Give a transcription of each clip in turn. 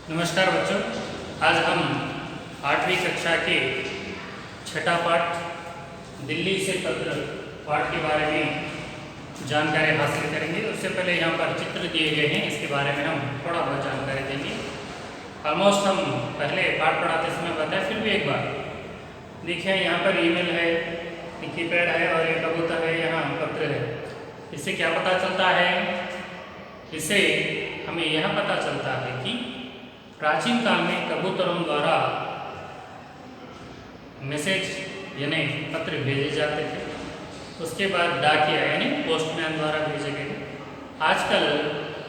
नमस्कार बच्चों, आज हम 8वीं कक्षा के छठा पाठ दिल्ली से पत्र पाठ के बारे में जानकारी हासिल करेंगे। उससे पहले यहाँ पर चित्र दिए गए हैं, इसके बारे में हम थोड़ा बहुत जानकारी देंगे। ऑलमोस्ट हम पहले पाठ पढ़ाते समय बताएं, फिर भी एक बार देखिए, यहाँ पर ईमेल है, कीपैड है और ये कबूतर है, यहाँ पत्र है। इससे क्या पता चलता है? इससे हमें यह पता चलता है कि प्राचीन काल में कबूतरों द्वारा मैसेज यानी पत्र भेजे जाते थे। उसके बाद डाकिया यानी पोस्टमैन द्वारा भेजे गए। आजकल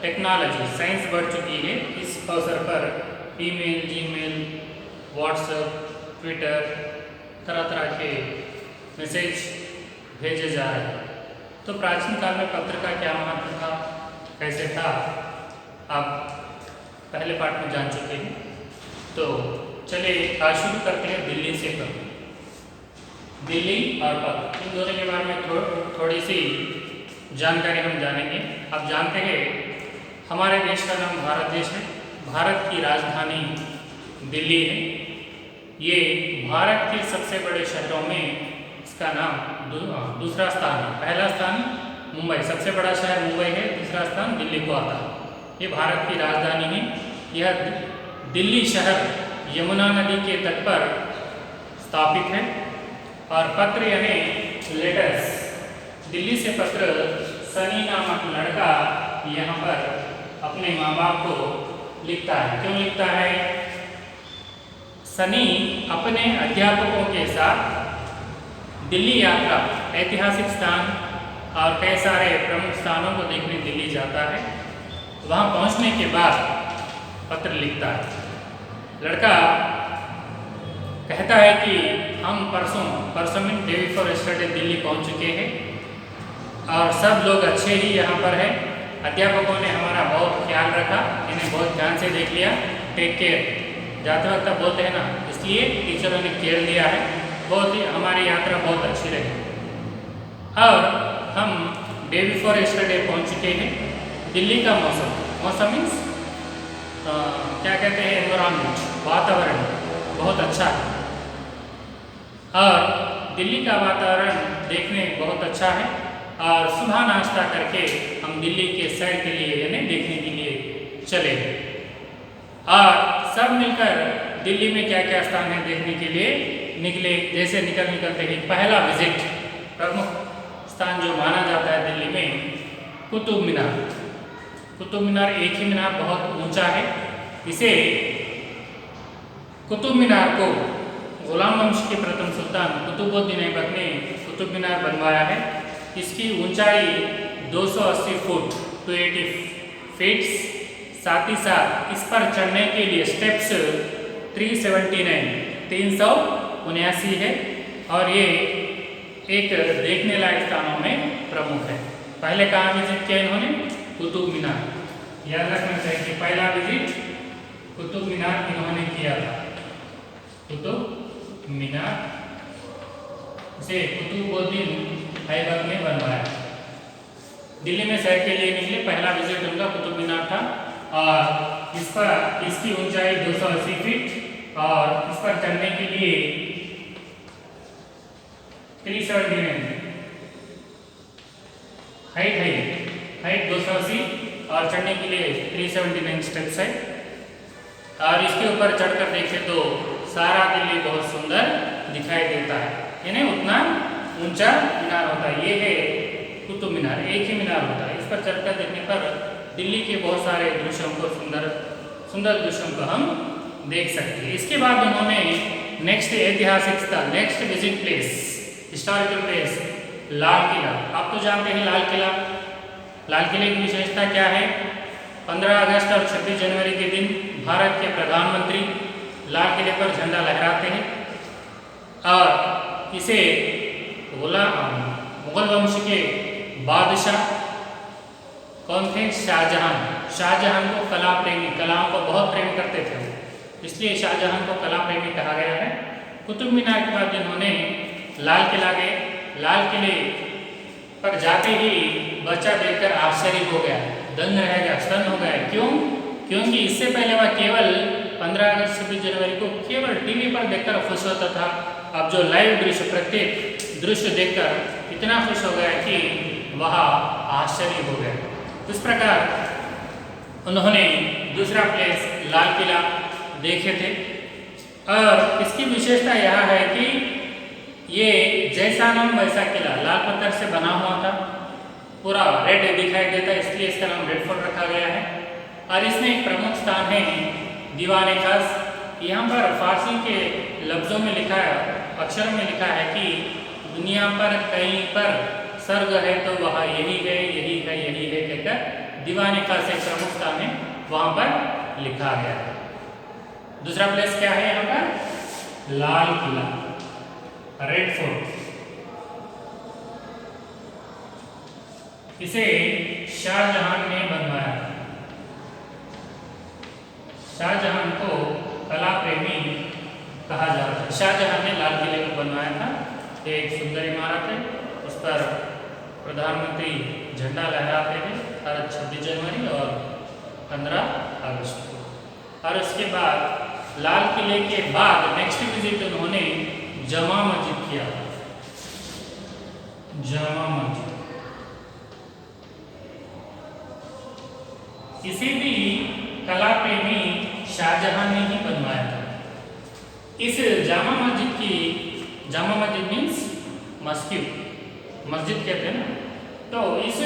टेक्नोलॉजी साइंस बढ़ चुकी है। इस अवसर पर ईमेल, जीमेल, व्हाट्सएप, ट्विटर, तरह तरह के मैसेज भेजे जा रहे हैं। तो प्राचीन काल में पत्र का क्या महत्व था, कैसे था, आप पहले पाठ में जान चुके हैं। तो चलिए आज शुरू करते हैं दिल्ली से पत्र। दिल्ली और पत्र, इन दोनों के बारे में थोड़ी सी जानकारी हम जानेंगे। आप जानते हैं हमारे देश का नाम भारत देश है। भारत की राजधानी दिल्ली है। ये भारत के सबसे बड़े शहरों में इसका नाम दूसरा स्थान है। पहला स्थान मुंबई, सबसे बड़ा शहर मुंबई है, दूसरा स्थान दिल्ली को आता है। ये भारत की राजधानी है। यह दिल्ली शहर यमुना नदी के तट पर स्थापित है। और पत्र यानी लेटर्स, दिल्ली से पत्र सनी नामक लड़का यहाँ पर अपने माँ बाप को लिखता है। क्यों लिखता है? सनी अपने अध्यापकों के साथ दिल्ली यात्रा, ऐतिहासिक स्थान और कई सारे प्रमुख स्थानों को देखने दिल्ली जाता है। वहाँ पहुँचने के बाद पत्र लिखता है। लड़का कहता है कि हम परसों mean day before yesterday Delhi पहुँच चुके हैं और सब लोग अच्छे ही यहाँ पर हैं। अध्यापकों ने हमारा बहुत ख्याल रखा, इन्हें बहुत ध्यान से देख लिया, टेक केयर जाते वक्त बोलते हैं ना, इसलिए टीचरों ने केयर लिया है। बहुत ही हमारी यात्रा बहुत अच्छी रही और हम डे बिफोर यस्टरडे पहुँच चुके हैं। दिल्ली का मौसम मीन्स क्या कहते हैं, एनवायरनमेंट, वातावरण बहुत अच्छा है और दिल्ली का वातावरण देखने बहुत अच्छा है। और सुबह नाश्ता करके हम दिल्ली के सैर के लिए यानी देखने के लिए चले और सब मिलकर दिल्ली में क्या क्या स्थान है देखने के लिए निकले। जैसे निकलते ही पहला विजिट, प्रमुख स्थान जो माना जाता है दिल्ली में, कुतुब मीनार। कुतुब मीनार एक ही मीनार बहुत ऊंचा है। इसे कुतुब मीनार को गुलाम वंश के प्रथम सुल्तान कुतुबुद्दीन ऐबक ने कुतुब मीनार बनवाया है। इसकी ऊंचाई 280 फुट 280 फीट्स, साथ ही साथ इस पर चढ़ने के लिए स्टेप्स 379 है और ये एक देखने लायक स्थानों में प्रमुख है। पहले कहाँ विजिट किया इन्होंने? कुतुब मीनार। याद रखना चाहिए कि पहला विजिट कुतुब मीनार इन्होंने किया था। कुतुब मीनार से कुतुबुद्दीन ऐबक ने बनवाया। दिल्ली में सैर के लिए निकले, पहला विजिट उनका कुतुब मीनार था और इसकी ऊंचाई 280 फीट और इस पर चढ़ने के लिए 379 हाइट 280 और चढ़ने के लिए 379 स्टेप्स है। और इसके ऊपर चढ़कर देखें तो सारा दिल्ली बहुत सुंदर दिखाई देता है, यानी उतना ऊंचा मीनार होता है। ये है कुतुब मीनार, एक ही मीनार होता है। इस पर चढ़कर देखने पर दिल्ली के बहुत सारे दृश्यों को सुंदर दृश्यों को हम देख सकते हैं। इसके बाद उन्होंने नेक्स्ट ऐतिहासिक स्थल, next visit place, historical place Lal Qila. आप तो जानते हैं लाल किले की विशेषता क्या है? 15 अगस्त और 26 जनवरी के दिन भारत के प्रधानमंत्री लाल किले पर झंडा लहराते हैं और इसे मुगल वंश के बादशाह कौन थे? शाहजहां को कला प्रेमी, कलाओं को बहुत प्रेम करते थे, इसलिए शाहजहां को कला प्रेमी कहा गया है। कुतुब मीनार के बाद जिन्होंने लाल किला गए, लाल किले पर जाते ही बच्चा देखकर आश्चर्य हो गया, दंग रह गया, स्तन हो गया। क्यों? क्योंकि इससे पहले वह केवल 15 अगस्त 26 जनवरी को केवल टीवी पर देखकर खुश होता था। अब जो लाइव दृश्य, प्रत्येक दृश्य देखकर इतना खुश हो गया कि वह आश्चर्य हो गया। इस प्रकार उन्होंने दूसरा प्लेस लाल किला देखे थे। और इसकी विशेषता यह है कि ये जैसा नाम वैसा किला लाल पत्थर से बना हुआ था, पूरा रेड दिखाई देता, इसलिए इसका नाम रेड फोर्ट रखा गया है। और इसमें एक प्रमुख स्थान है दीवाने खास। यहाँ पर फारसी के लफ्ज़ों में लिखा है, अक्षरों में लिखा है कि दुनिया पर कहीं पर स्वर्ग है तो वहाँ यही है, यही है, यही है कहकर दीवाने खास एक प्रमुख स्थान है, वहाँ पर लिखा गया है। दूसरा प्लेस क्या है यहाँ पर? Lal Qila, red fort. इसे शाहजहां ने बनवाया। शाहजहां को कला प्रेमी कहा जाता है। शाहजहां ने लाल किले को बनवाया था। एक सुंदर इमारत है, उस पर प्रधानमंत्री झंडा लहराते हैं हर 26 जनवरी और 15 अगस्त को। और उसके बाद लाल किले के बाद नेक्स्ट विजिट उन्होंने जमा मस्जिद किया। जमा मस्जिद इसे भी कला प्रेमी शाहजहां ने ही बनवाया था। इस जामा मस्जिद मीन्स मस्जिद, मस्जिद कहते हैं ना। तो इस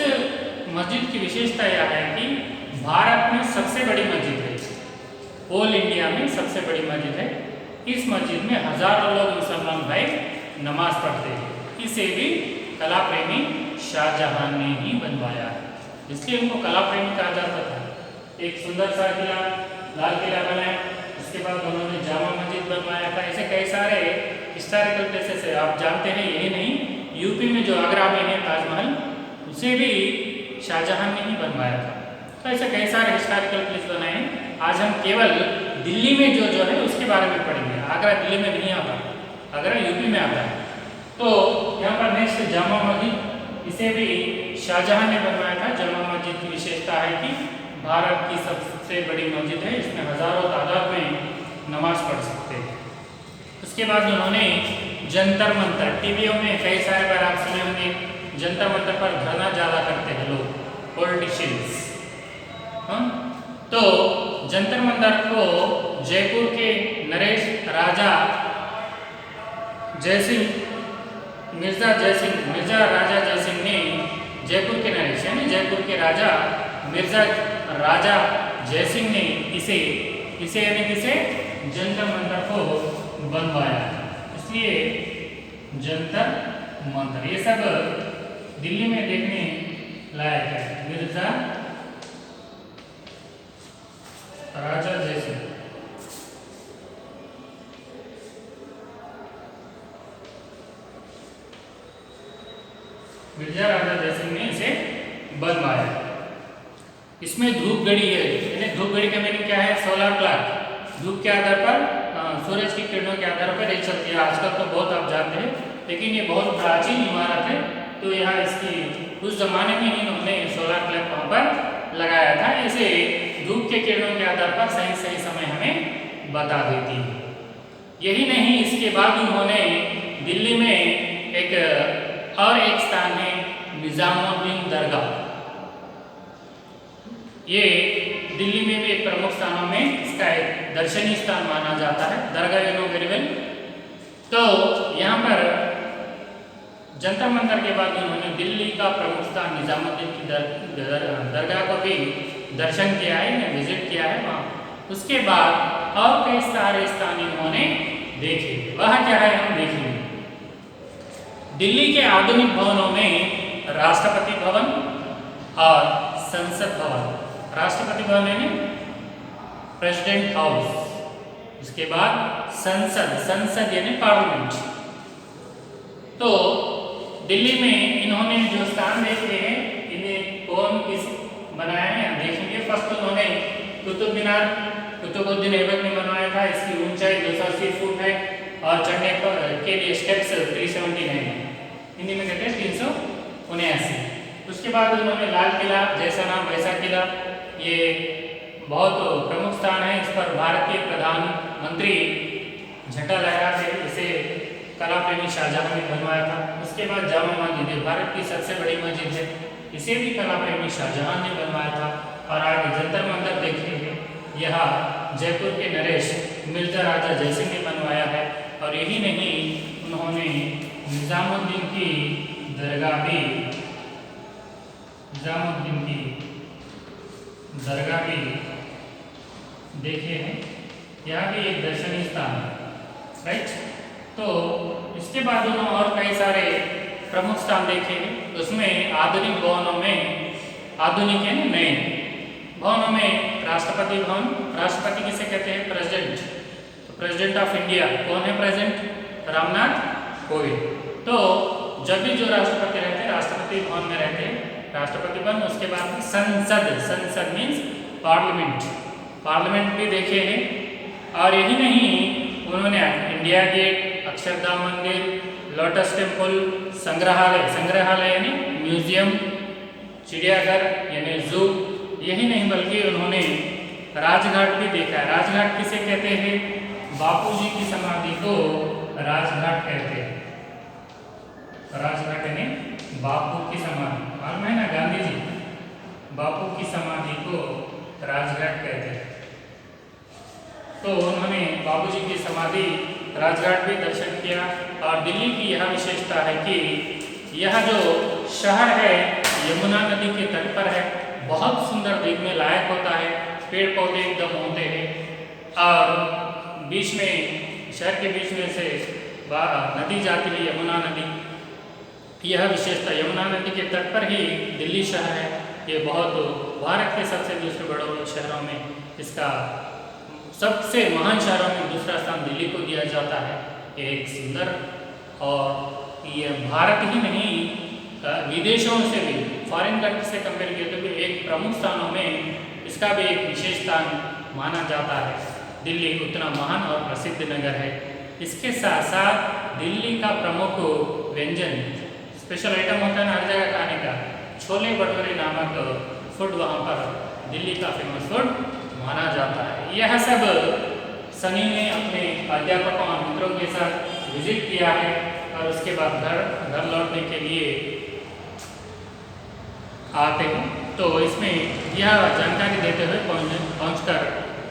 मस्जिद की विशेषता यह है कि भारत में सबसे बड़ी मस्जिद है, ऑल इंडिया में सबसे बड़ी मस्जिद है। इस मस्जिद में हजारों लोग मुसलमान भाई नमाज पढ़ते हैं। इसे भी कला प्रेमी शाहजहां ने ही बनवाया है, इसलिए उनको कला प्रेमी कहा जाता था। एक सुंदर सा किला लाल किला बनाया, उसके बाद उन्होंने जामा मस्जिद बनवाया था। ऐसे कई सारे हिस्टोरिकल प्लेसेस है, आप जानते हैं। यही नहीं, यूपी में जो आगरा में है ताजमहल, उसे भी शाहजहां ने ही बनवाया था। तो ऐसे कई सारे हिस्टोरिकल प्लेस बनाए हैं। आज हम केवल दिल्ली में जो है उसके बारे में पढ़ेंगे। आगरा दिल्ली में नहीं आता, आगरा यूपी में आता है। तो यहाँ पर नेक्स्ट जामा मस्जिद, इसे भी शाहजहां ने बनवाया था। जामा मस्जिद की विशेषता है कि भारत की सबसे बड़ी मस्जिद है, इसमें हजारों तादाद में नमाज पढ़ सकते हैं। उसके बाद उन्होंने जंतर मंतर, टीवियों में कई सारे बार आप सुने होंगे, जंतर मंतर पर धरना ज़्यादा करते हैं लोग, पॉलिटिशियंस। तो जंतर मंतर को जयपुर के नरेश राजा जयसिंह, मिर्जा राजा जयसिंह ने, जयपुर के नरेश यानी जयपुर के राजा मिर्जा राजा जयसिंह ने इसे यानी किसे जंतर मंतर को बनवाया। इसलिए जंतर मंतर ये सब दिल्ली में देखने लायक है। मिर्जा राजा जयसिंह, मिर्जा राजा जयसिंह ने इसे बनवाया। इसमें धूप घड़ी है, यानी धूप घड़ी का मीनिंग क्या है? Solar clock. धूप के आधार पर, सूरज की किरणों के आधार पर ये चलती है। आजकल तो बहुत आप जानते हैं, लेकिन ये बहुत प्राचीन इमारत है। तो यहाँ इसकी उस जमाने में ही इन्होंने सोलर क्लॉक वहाँ पर लगाया था। इसे धूप के किरणों के आधार पर सही समय हमें बता देती है। यही नहीं, इसके बाद उन्होंने दिल्ली में एक और एक स्थान है निजामुद्दीन दरगाह। ये दिल्ली में भी एक प्रमुख स्थानों में इसका एक दर्शनीय स्थान माना जाता है। दरगाह यू नो वेरी वेल। तो यहाँ पर जंतर मंतर के बाद उन्होंने दिल्ली का प्रमुख स्थान निजामुद्दीन की दरगाह को भी दर्शन किया है, विजिट किया है वहाँ। उसके बाद और कई सारे स्थान इन्होंने देखे। वह क्या है हम देखेंगे। दिल्ली के आधुनिक भवनों में राष्ट्रपति भवन और संसद भवन। राष्ट्रपति भवन यानी प्रेसिडेंट हाउस, उसके बाद संसद यानी पार्लियामेंट। तो दिल्ली में इन्होंने जो स्थान देखे हैं, इन्हें कौन किस बनाया है देखेंगे। फर्स्ट उन्होंने कुतुब मीनार कुतुबुद्दीन ऐबक ने बनवाया था। इसकी ऊंचाई 280 फुट है और चढ़ने के लिए स्टेप्स 379 है, हिंदी में कहते हैं 379। उसके बाद उन्होंने लाल किला, जैसा नाम वैसा किला, ये बहुत प्रमुख स्थान है। इस पर भारत के प्रधानमंत्री झंडा लहराते थे। इसे कला प्रेमी शाहजहां ने बनवाया था। उसके बाद जामा मस्जिद, भारत की सबसे बड़ी मस्जिद है, इसे भी कला प्रेमी शाहजहां ने बनवाया था। और आगे जंतर मंतर देखेंगे, यह जयपुर के नरेश मिर्जा राजा जयसिंह ने बनवाया है। और यही नहीं, उन्होंने निजामुद्दीन की दरगाह भी देखे हैं। यह भी एक दर्शनीय स्थान है, राइट। तो इसके बाद उन्होंने और कई सारे प्रमुख स्थान देखे हैं। उसमें आधुनिक भवनों में, आधुनिक है ना, नए भवनों में राष्ट्रपति भवन, राष्ट्रपति किसे कहते हैं? प्रेसिडेंट। तो प्रेसिडेंट ऑफ इंडिया कौन है? प्रेजेंट रामनाथ कोविंद। तो जब भी जो राष्ट्रपति रहते हैं राष्ट्रपति भवन में रहते हैं, राष्ट्रपति भवन। उसके बाद संसद मीन्स पार्लियामेंट भी देखे हैं। और यही नहीं, उन्होंने इंडिया गेट, अक्षरधाम मंदिर, लोटस टेम्पल, संग्रहालय यानी म्यूजियम, चिड़ियाघर यानी जू, यही नहीं बल्कि उन्होंने राजघाट भी देखा है। राजघाट किसे कहते हैं? बापूजी की समाधि को राजघाट कहते हैं। राजघाट यानी बापू की समाधि, मालूम है ना, गांधी जी बापू की समाधि को राजघाट कहते हैं। तो उन्होंने बापूजी की समाधि राजघाट भी दर्शन किया। और दिल्ली की यह विशेषता है कि यह जो शहर है यमुना नदी के तट पर है, बहुत सुंदर देखने लायक होता है, पेड़ पौधे एकदम होते हैं। और बीच में, शहर के बीच में से नदी जाती है, यमुना नदी। यह विशेषता, यमुना नदी के तट पर ही दिल्ली शहर है। ये बहुत भारत के सबसे दूसरे बड़े शहरों में, इसका सबसे महान शहरों में दूसरा स्थान दिल्ली को दिया जाता है। ये एक सुंदर, और ये भारत ही नहीं, विदेशों से भी, फॉरेन कंट्री से कंपेयर किया तो भी एक प्रमुख स्थानों में इसका भी एक विशेष स्थान माना जाता है। दिल्ली उतना महान और प्रसिद्ध नगर है। इसके साथ साथ दिल्ली का प्रमुख व्यंजन, स्पेशल आइटम होता है ना हर जगह खाने का, छोले भटूरे नामक फूड वहाँ पर दिल्ली का फेमस फूड माना जाता है। यह सब सनी ने अपने अध्यापकों और मित्रों के साथ विजिट किया है। और उसके बाद घर लौटने के लिए आते हैं। तो इसमें यह जानकारी देते हुए पहुंचकर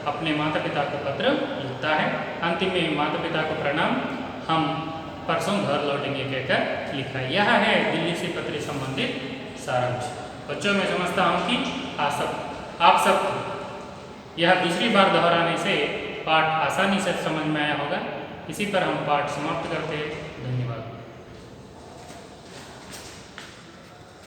अपने माता पिता को पत्र लिखता है। अंतिम में माता पिता को प्रणाम, हम परसों घर लौटेंगे कहकर लिखा। यह है दिल्ली से पत्र संबंधित सारांश। बच्चों, मैं समझता हूँ कि आप सब यह दूसरी बार दोहराने से पाठ आसानी से समझ में आया होगा। इसी पर हम पाठ समाप्त करते हैं। धन्यवाद।